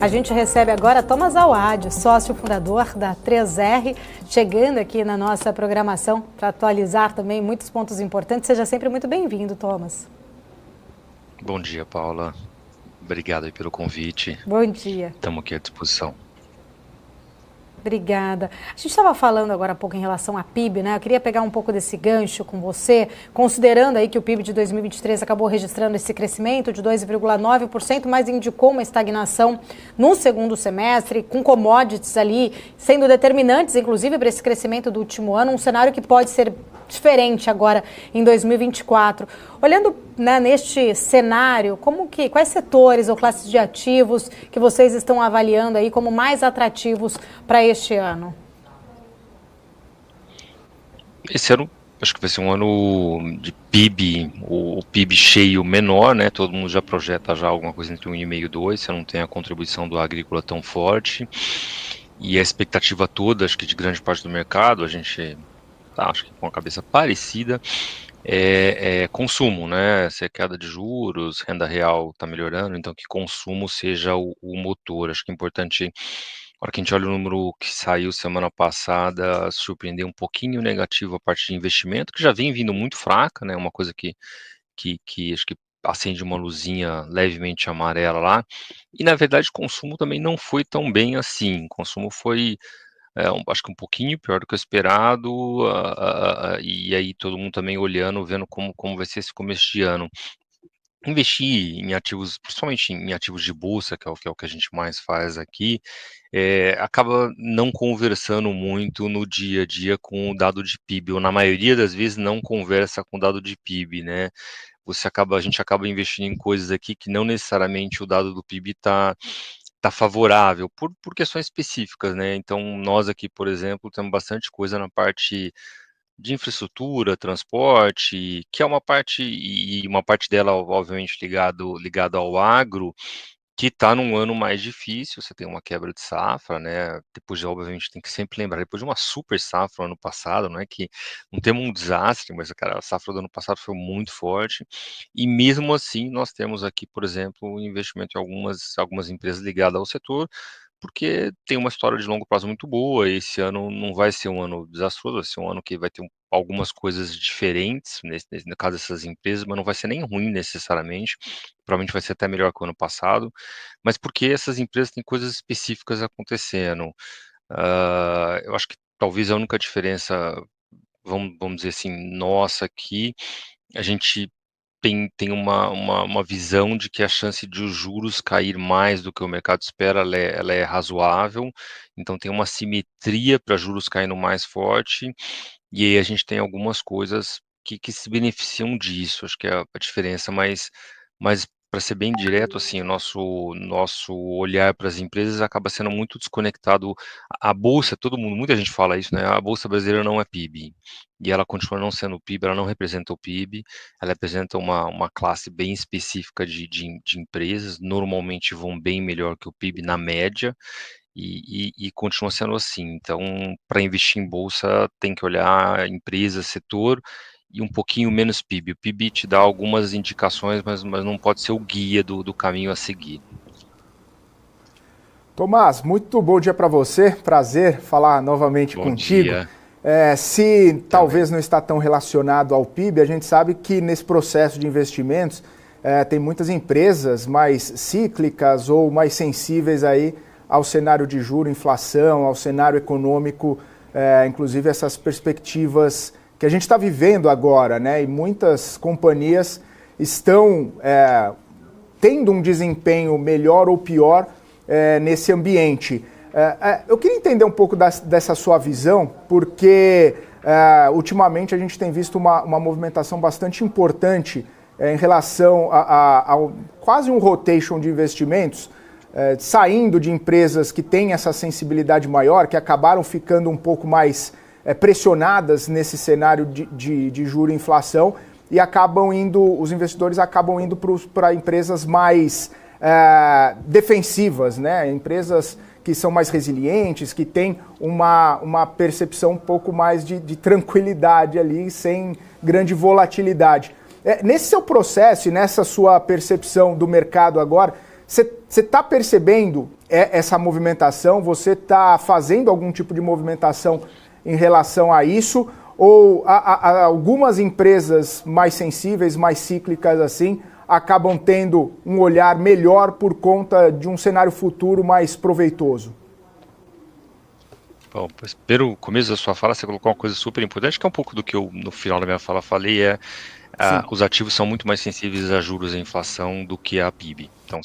A gente recebe agora Thomas Awad, sócio fundador da 3R, chegando aqui na nossa programação para atualizar também muitos pontos importantes. Seja sempre muito bem-vindo, Thomas. Bom dia, Paula. Obrigado aí pelo convite. Bom dia. Estamos aqui à disposição. Obrigada. A gente estava falando agora há pouco em relação à PIB, né? Eu queria pegar um pouco desse gancho com você, considerando aí que o PIB de 2023 acabou registrando esse crescimento de 2,9%, mas indicou uma estagnação no segundo semestre, com commodities ali sendo determinantes, inclusive, para esse crescimento do último ano, um cenário que pode ser diferente agora em 2024. Olhando, né, neste cenário, quais setores ou classes de ativos que vocês estão avaliando aí como mais atrativos para este ano? Esse ano, acho que vai ser um ano de PIB, o PIB cheio menor, né? Todo mundo já projeta já alguma coisa entre 1,5 e 2, você não tem a contribuição do agrícola tão forte. E a expectativa toda, acho que de grande parte do mercado, a gente tá, acho que com a cabeça parecida, é consumo, né? Se é queda de juros, renda real está melhorando, então que consumo seja o motor. Acho que é importante, na hora que a gente olha o número que saiu semana passada, surpreender um pouquinho negativo a parte de investimento, que já vem vindo muito fraca, né? Uma coisa que acho que acende uma luzinha levemente amarela lá. E na verdade, o consumo também não foi tão bem assim. O consumo foi acho que um pouquinho pior do que o esperado, e aí todo mundo também olhando, vendo como vai ser esse começo de ano. Investir em ativos, principalmente em ativos de bolsa, que é o que a gente mais faz aqui, acaba não conversando muito no dia a dia com o dado de PIB, ou na maioria das vezes não conversa com o dado de PIB, né? A gente acaba investindo em coisas aqui que não necessariamente o dado do PIB está favorável por questões específicas, né? Então, nós aqui, por exemplo, temos bastante coisa na parte de infraestrutura, transporte, que é uma parte, e uma parte dela, obviamente, ligado ao agro, que está num ano mais difícil, você tem uma quebra de safra, né? Depois, obviamente, tem que sempre lembrar, depois de uma super safra no ano passado, não é que não temos um desastre, mas, cara, a safra do ano passado foi muito forte, e mesmo assim nós temos aqui, por exemplo, um investimento em algumas empresas ligadas ao setor, porque tem uma história de longo prazo muito boa. Esse ano não vai ser um ano desastroso, vai ser um ano que vai ter algumas coisas diferentes, no caso dessas empresas, mas não vai ser nem ruim necessariamente, provavelmente vai ser até melhor que o ano passado, mas porque essas empresas têm coisas específicas acontecendo. Eu acho que talvez a única diferença, vamos dizer assim, nossa aqui, a gente tem uma visão de que a chance de os juros cair mais do que o mercado espera, ela é razoável, então tem uma simetria para juros caindo mais forte, e aí a gente tem algumas coisas que se beneficiam disso, acho que é a diferença, mas para ser bem direto, assim, o nosso olhar para as empresas acaba sendo muito desconectado. A bolsa, muita gente fala isso, né? A bolsa brasileira não é PIB, e ela continua não sendo PIB, ela não representa o PIB, ela representa uma classe bem específica de empresas, normalmente vão bem melhor que o PIB na média, e continua sendo assim. Então, para investir em bolsa, tem que olhar empresa, setor e um pouquinho menos PIB. O PIB te dá algumas indicações, mas não pode ser o guia do caminho a seguir. Tomás, muito bom dia para você. Prazer falar novamente Bom contigo. dia. Se talvez não está tão relacionado ao PIB, a gente sabe que nesse processo de investimentos tem muitas empresas mais cíclicas ou mais sensíveis aí ao cenário de juro, inflação, ao cenário econômico, inclusive essas perspectivas que a gente está vivendo agora, né? E muitas companhias estão tendo um desempenho melhor ou pior nesse ambiente. Eu queria entender um pouco dessa sua visão, porque ultimamente a gente tem visto uma movimentação bastante importante em relação a quase um rotation de investimentos, saindo de empresas que têm essa sensibilidade maior, que acabaram ficando um pouco mais pressionadas nesse cenário de juro e inflação, e os investidores acabam indo para empresas mais defensivas, né? Empresas que são mais resilientes, que têm uma percepção um pouco mais de tranquilidade ali, sem grande volatilidade. Nesse seu processo e nessa sua percepção do mercado agora, você Você está percebendo essa movimentação? Você está fazendo algum tipo de movimentação em relação a isso? Ou algumas empresas mais sensíveis, mais cíclicas assim, acabam tendo um olhar melhor por conta de um cenário futuro mais proveitoso? Bom, pelo começo da sua fala, você colocou uma coisa super importante, que é um pouco do que eu, no final da minha fala, falei, os ativos são muito mais sensíveis a juros e inflação do que a PIB. Então,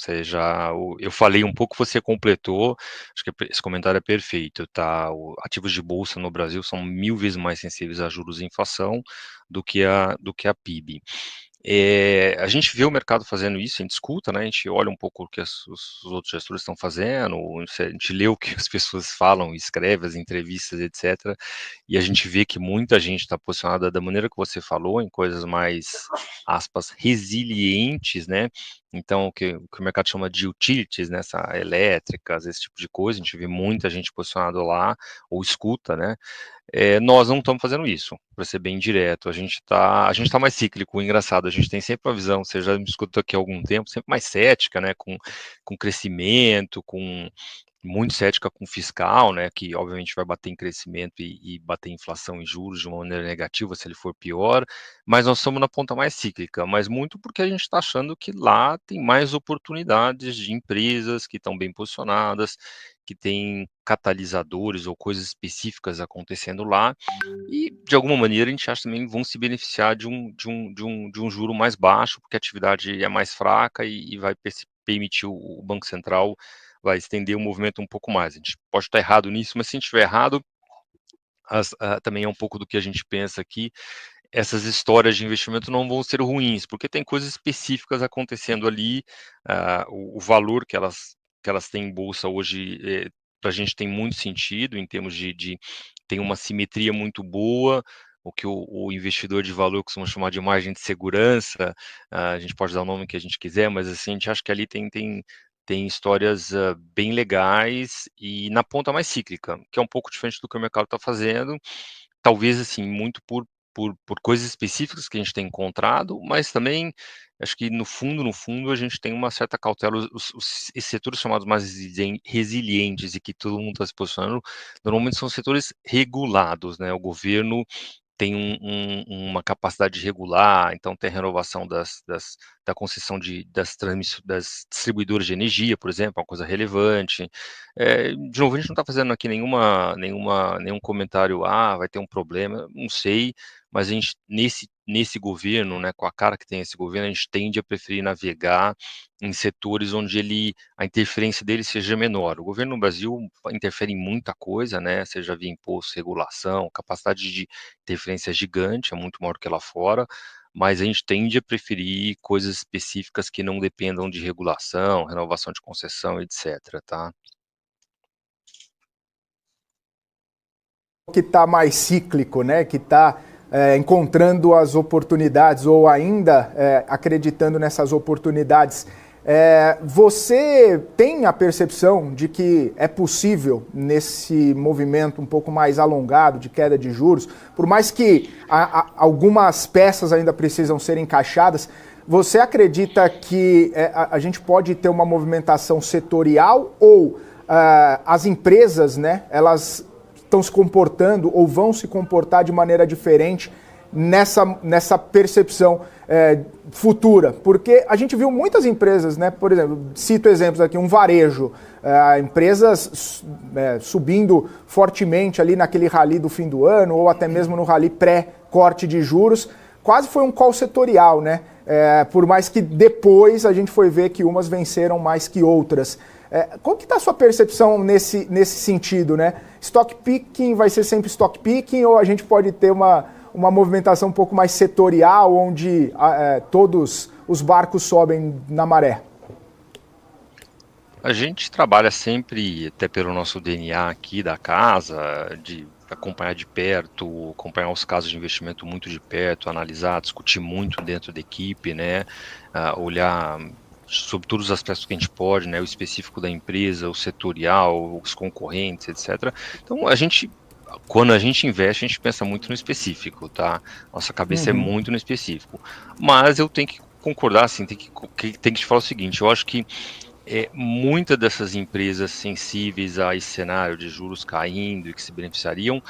eu falei um pouco, você completou, acho que esse comentário é perfeito, tá? Ativos de bolsa no Brasil são 1000 vezes mais sensíveis a juros e inflação do que a PIB. A gente vê o mercado fazendo isso, a gente escuta, né? A gente olha um pouco o que os outros gestores estão fazendo, a gente lê o que as pessoas falam, escreve as entrevistas, etc. E a gente vê que muita gente está posicionada da maneira que você falou, em coisas mais, aspas, resilientes, né? Então, o que o mercado chama de utilities, né? Elétricas, esse tipo de coisa, a gente vê muita gente posicionada lá, ou escuta, né? Nós não estamos fazendo isso, para ser bem direto. A gente tá mais cíclico, engraçado. A gente tem sempre uma visão, você já me escutou aqui há algum tempo, sempre mais cética, né? Com crescimento, muito cética com fiscal, né? Que obviamente vai bater em crescimento e bater em inflação e juros de uma maneira negativa se ele for pior. Mas nós estamos na ponta mais cíclica, mas muito porque a gente está achando que lá tem mais oportunidades de empresas que estão bem posicionadas, que tem catalisadores ou coisas específicas acontecendo lá, e de alguma maneira a gente acha também que vão se beneficiar de um juro mais baixo, porque a atividade é mais fraca e vai permitir o Banco Central vai estender o movimento um pouco mais. A gente pode estar errado nisso, mas se a gente estiver errado, também é um pouco do que a gente pensa aqui, essas histórias de investimento não vão ser ruins, porque tem coisas específicas acontecendo ali, o valor que elas têm em bolsa hoje, para a gente tem muito sentido, em termos tem uma simetria muito boa, o que o investidor de valor costuma chamar de margem de segurança, a gente pode dar o nome que a gente quiser, mas assim, a gente acha que ali tem histórias bem legais e na ponta mais cíclica, que é um pouco diferente do que o mercado está fazendo, talvez assim, muito por coisas específicas que a gente tem encontrado, mas também acho que no fundo, a gente tem uma certa cautela. Esses setores chamados mais resilientes e que todo mundo está se posicionando, normalmente são setores regulados, né? O governo tem uma capacidade de regular, então tem a renovação da concessão das distribuidoras de energia, por exemplo, é uma coisa relevante. De novo, a gente não está fazendo aqui nenhum comentário, vai ter um problema, não sei, mas a gente, nesse governo, né, com a cara que tem esse governo, a gente tende a preferir navegar em setores onde a interferência dele seja menor. O governo no Brasil interfere em muita coisa, né, seja via imposto, regulação, capacidade de interferência gigante, é muito maior que lá fora, mas a gente tende a preferir coisas específicas que não dependam de regulação, renovação de concessão, etc, tá? Que está mais cíclico, né? Que está encontrando as oportunidades ou ainda acreditando nessas oportunidades. Você tem a percepção de que é possível, nesse movimento um pouco mais alongado de queda de juros, por mais que algumas peças ainda precisam ser encaixadas, você acredita que a gente pode ter uma movimentação setorial ou as empresas, né, elas estão se comportando ou vão se comportar de maneira diferente nessa percepção futura? Porque a gente viu muitas empresas, né, por exemplo, cito exemplos aqui, um varejo, empresas subindo fortemente ali naquele rally do fim do ano ou até mesmo no rally pré-corte de juros, quase foi um call setorial, né? Por mais que depois a gente foi ver que umas venceram mais que outras. Qual que está a sua percepção nesse sentido, né? Stock picking vai ser sempre stock picking ou a gente pode ter uma movimentação um pouco mais setorial, onde todos os barcos sobem na maré? A gente trabalha sempre, até pelo nosso DNA aqui da casa, de acompanhar de perto, acompanhar os casos de investimento muito de perto, analisar, discutir muito dentro da equipe, né? Olhar sobre todos os aspectos que a gente pode, né, o específico da empresa, o setorial, os concorrentes, etc. Então, quando a gente investe, a gente pensa muito no específico, tá? Nossa cabeça é muito no específico. Mas eu tenho que concordar, assim, tem que te falar o seguinte, eu acho que Muitas dessas empresas sensíveis a esse cenário de juros caindo e que se beneficiariam,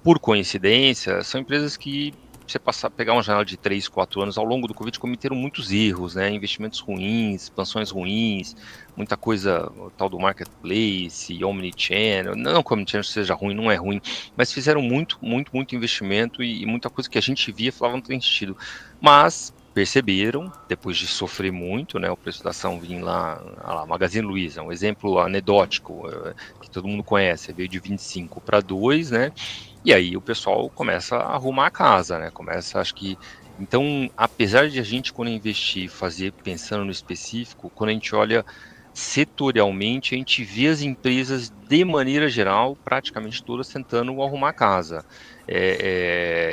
por coincidência, são empresas que você pegar uma janela de 3, 4 anos, ao longo do Covid cometeram muitos erros, né? Investimentos ruins, expansões ruins, muita coisa, o tal do marketplace, omnichannel, não que o omnichannel seja ruim, não é ruim, mas fizeram muito, muito, muito investimento e muita coisa que a gente via e falava não tem sentido. Mas perceberam, depois de sofrer muito, né, o preço da ação vir lá, Magazine Luiza, um exemplo anedótico, que todo mundo conhece, veio de 25 para 2, né, e aí o pessoal começa a arrumar a casa, né, acho que, então, apesar de a gente, quando investir, fazer pensando no específico, quando a gente olha setorialmente, a gente vê as empresas, de maneira geral, praticamente todas tentando arrumar a casa.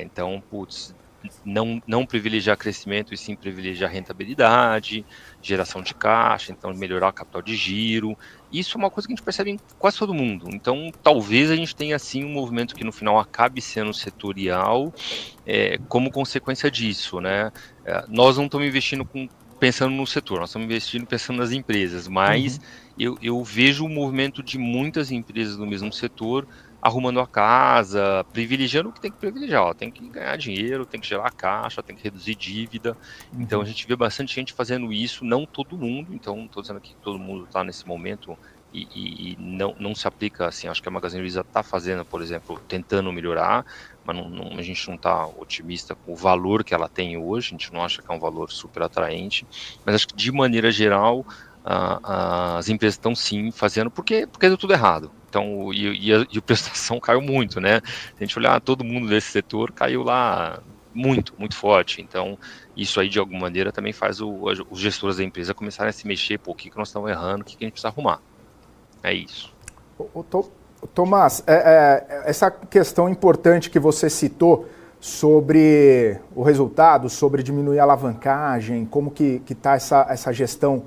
Então, putz, não privilegiar crescimento e sim privilegiar rentabilidade, geração de caixa, então melhorar o capital de giro. Isso é uma coisa que a gente percebe em quase todo mundo. Então, talvez a gente tenha assim um movimento que no final acabe sendo setorial, como consequência disso, né? Nós não estamos investindo pensando no setor, nós estamos investindo pensando nas empresas, mas Uhum. eu vejo o movimento de muitas empresas no mesmo setor arrumando a casa, privilegiando o que tem que privilegiar, ó, tem que ganhar dinheiro, tem que gerar caixa, tem que reduzir dívida. Então a Uhum. gente vê bastante gente fazendo isso, não todo mundo, então não estou dizendo aqui que todo mundo está nesse momento e não se aplica assim, acho que a Magazine Luiza está fazendo, por exemplo, tentando melhorar, mas a gente não está otimista com o valor que ela tem hoje, a gente não acha que é um valor super atraente, mas acho que de maneira geral as empresas estão sim fazendo porque deu tudo errado. Então, e o preço da ação caiu muito, né? Se a gente olhar, todo mundo desse setor caiu lá muito, muito forte. Então, isso aí, de alguma maneira, também faz os gestores da empresa começarem a se mexer, pô, o que nós estamos errando, o que a gente precisa arrumar. É isso. Tomás, essa questão importante que você citou sobre o resultado, sobre diminuir a alavancagem, como que está essa gestão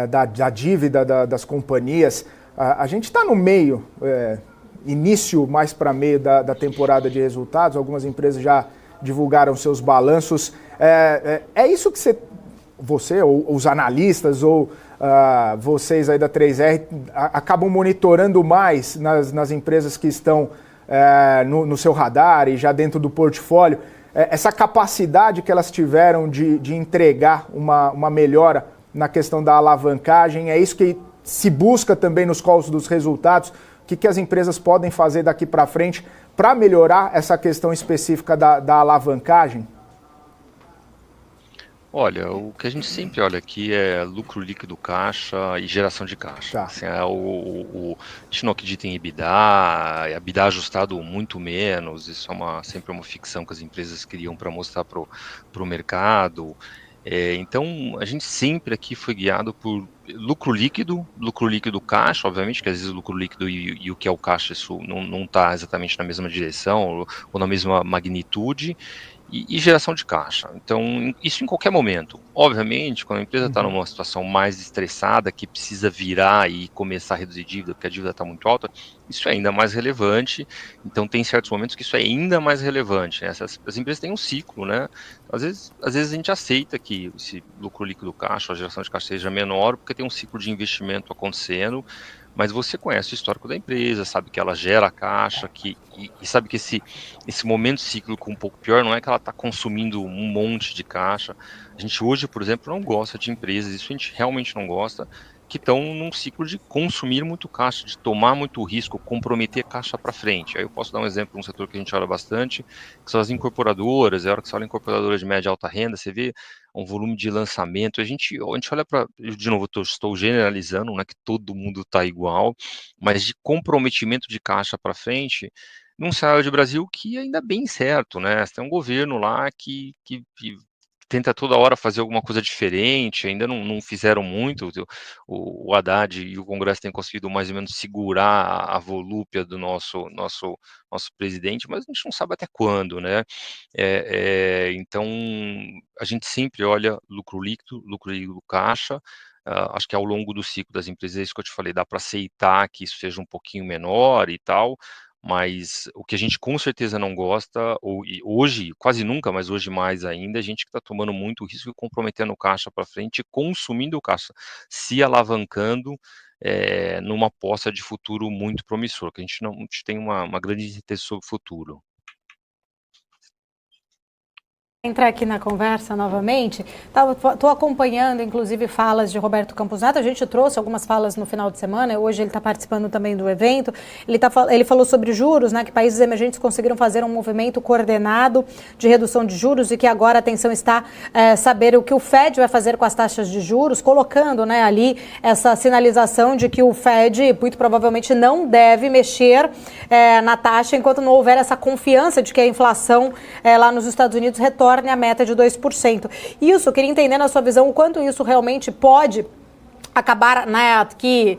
da dívida das companhias. A gente está no meio, início mais para meio da temporada de resultados, algumas empresas já divulgaram seus balanços. É isso que você ou os analistas ou vocês aí da 3R acabam monitorando mais nas empresas que estão no seu radar e já dentro do portfólio, essa capacidade que elas tiveram de entregar uma melhora na questão da alavancagem, é isso que se busca também nos calls dos resultados, o que as empresas podem fazer daqui para frente para melhorar essa questão específica da alavancagem? Olha, o que a gente sempre olha aqui é lucro líquido caixa e geração de caixa. Tá. Assim, a gente não acredita em EBITDA ajustado muito menos, isso é sempre uma ficção que as empresas criam para mostrar para o mercado. Então, a gente sempre aqui foi guiado por lucro líquido caixa, obviamente, que às vezes o lucro líquido e o que é o caixa, isso não está exatamente na mesma direção ou na mesma magnitude, e geração de caixa. Então, isso em qualquer momento. Obviamente, quando a empresa está numa situação mais estressada, que precisa virar e começar a reduzir dívida, porque a dívida está muito alta, isso é ainda mais relevante. Então, tem certos momentos que isso é ainda mais relevante, né? As empresas têm um ciclo, né? Às vezes a gente aceita que esse lucro líquido caixa, a geração de caixa seja menor, porque tem um ciclo de investimento acontecendo, mas você conhece o histórico da empresa, sabe que ela gera caixa, e sabe que esse momento cíclico um pouco pior não é que ela está consumindo um monte de caixa. A gente hoje, por exemplo, não gosta de empresas, isso a gente realmente não gosta, que estão num ciclo de consumir muito caixa, de tomar muito risco, comprometer caixa para frente. Aí eu posso dar um exemplo de um setor que a gente olha bastante, que são as incorporadoras. A hora que você olha incorporadoras de média e alta renda, você vê um volume de lançamento. A gente olha para, de novo, estou generalizando, não é que todo mundo está igual, mas de comprometimento de caixa para frente, num cenário de Brasil que ainda é bem certo, né? Você tem um governo lá que tenta toda hora fazer alguma coisa diferente, ainda não fizeram muito, o Haddad e o Congresso têm conseguido mais ou menos segurar a volúpia do nosso presidente, mas a gente não sabe até quando, né? Então, a gente sempre olha lucro líquido caixa, acho que ao longo do ciclo das empresas, é isso que eu te falei, dá para aceitar que isso seja um pouquinho menor e tal, Mas o que a gente com certeza não gosta, e hoje, quase nunca, mas hoje mais ainda, a gente que está tomando muito risco e comprometendo o caixa para frente, consumindo o caixa, se alavancando numa aposta de futuro muito promissor, que a gente não tem uma grande certeza sobre o futuro. Entrar aqui na conversa novamente, estou acompanhando inclusive falas de Roberto Campos Neto, a gente trouxe algumas falas no final de semana, hoje ele está participando também do evento, ele falou sobre juros, né, que países emergentes conseguiram fazer um movimento coordenado de redução de juros e que agora a atenção está saber o que o Fed vai fazer com as taxas de juros, colocando, né, ali essa sinalização de que o Fed muito provavelmente não deve mexer na taxa enquanto não houver essa confiança de que a inflação lá nos Estados Unidos retorne a meta de 2%. Isso, eu queria entender na sua visão o quanto isso realmente pode acabar, né, aqui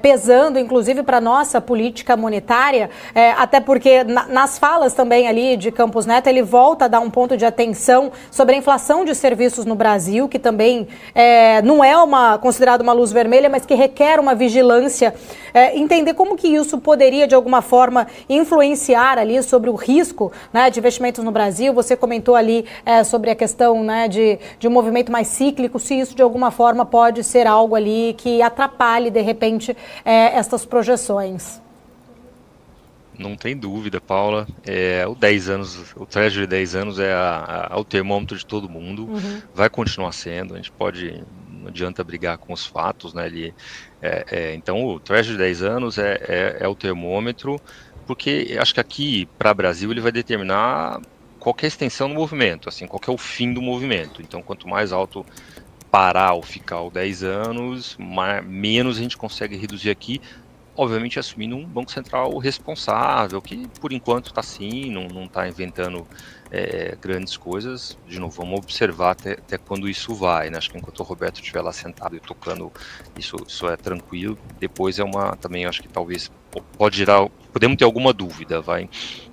pesando, inclusive, para a nossa política monetária, até porque nas falas também ali de Campos Neto, ele volta a dar um ponto de atenção sobre a inflação de serviços no Brasil, que também não é considerada uma luz vermelha, mas que requer uma vigilância. Entender como que isso poderia, de alguma forma, influenciar ali sobre o risco, né, de investimentos no Brasil. Você comentou ali sobre a questão, né, de um movimento mais cíclico, se isso, de alguma forma, pode ser algo ali que atrapalhe, de repente, estas projeções. Não tem dúvida, Paula. O 10 anos, o Treasury de 10 anos é o termômetro de todo mundo. Uhum. Vai continuar sendo. A gente não adianta brigar com os fatos, né? Então, o Treasury de 10 anos é o termômetro, porque acho que aqui, para o Brasil, ele vai determinar qualquer extensão do movimento, assim, qual que é o fim do movimento. Então, quanto mais alto parar ou ficar os 10 anos, menos a gente consegue reduzir aqui, obviamente assumindo um Banco Central responsável, que por enquanto está assim, não está inventando grandes coisas. De novo, vamos observar até quando isso vai, né? Acho que enquanto o Roberto estiver lá sentado e tocando, isso é tranquilo. Depois também acho que talvez pode gerar, podemos ter alguma dúvida,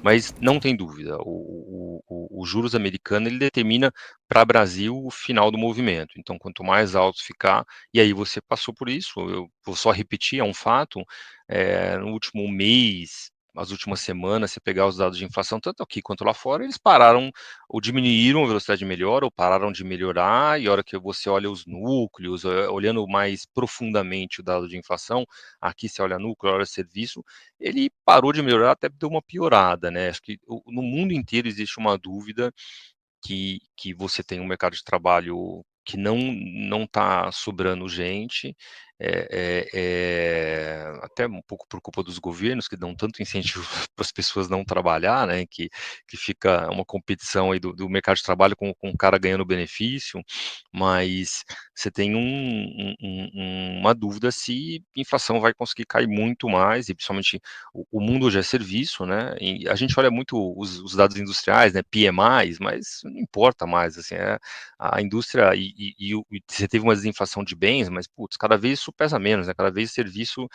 mas não tem dúvida, o juros americano ele determina para o Brasil o final do movimento. Então, quanto mais alto ficar, e aí você passou por isso, eu vou só repetir, é um fato, no último mês, as últimas semanas, você pegar os dados de inflação, tanto aqui quanto lá fora, eles pararam ou diminuíram a velocidade de melhora, ou pararam de melhorar, e a hora que você olha os núcleos, olhando mais profundamente o dado de inflação, aqui você olha núcleo, olha serviço, ele parou de melhorar, até deu uma piorada, né? Acho que no mundo inteiro existe uma dúvida que você tem um mercado de trabalho que não está sobrando gente, até um pouco por culpa dos governos, que dão tanto incentivo para as pessoas não trabalhar, né, que fica uma competição aí do mercado de trabalho com o cara ganhando benefício, mas você tem uma dúvida se a inflação vai conseguir cair muito mais, e principalmente o mundo já é serviço, né, e a gente olha muito os dados industriais, né, PMIs, mas não importa mais, assim, a indústria, e você teve uma desinflação de bens, mas, putz, cada vez isso pesa menos, né, cada vez serviço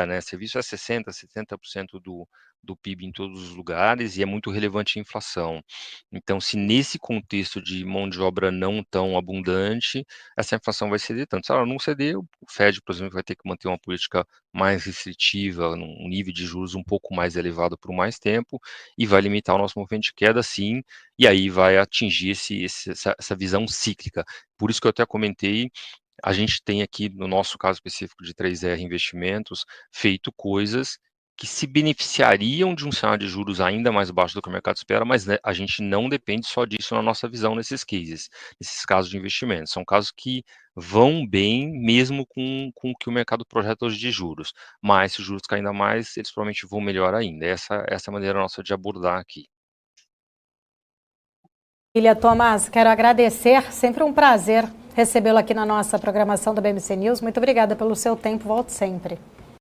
né, serviço é 60%, 70% do PIB em todos os lugares e é muito relevante a inflação. Então, se nesse contexto de mão de obra não tão abundante, essa inflação vai ceder tanto. Se ela não ceder, o Fed, por exemplo, vai ter que manter uma política mais restritiva, num nível de juros um pouco mais elevado por mais tempo, e vai limitar o nosso movimento de queda, sim, e aí vai atingir essa visão cíclica. Por isso que eu até comentei, a gente tem aqui, no nosso caso específico de 3R Investimentos, feito coisas que se beneficiariam de um cenário de juros ainda mais baixo do que o mercado espera, mas, né, a gente não depende só disso na nossa visão nesses cases, nesses casos de investimento. São casos que vão bem mesmo com o que o mercado projeta hoje de juros, mas se os juros caem ainda mais, eles provavelmente vão melhor ainda. Essa é a maneira nossa de abordar aqui. Ilha Tomás, quero agradecer, sempre um prazer recebê-lo aqui na nossa programação da BMC News. Muito obrigada pelo seu tempo, volte sempre.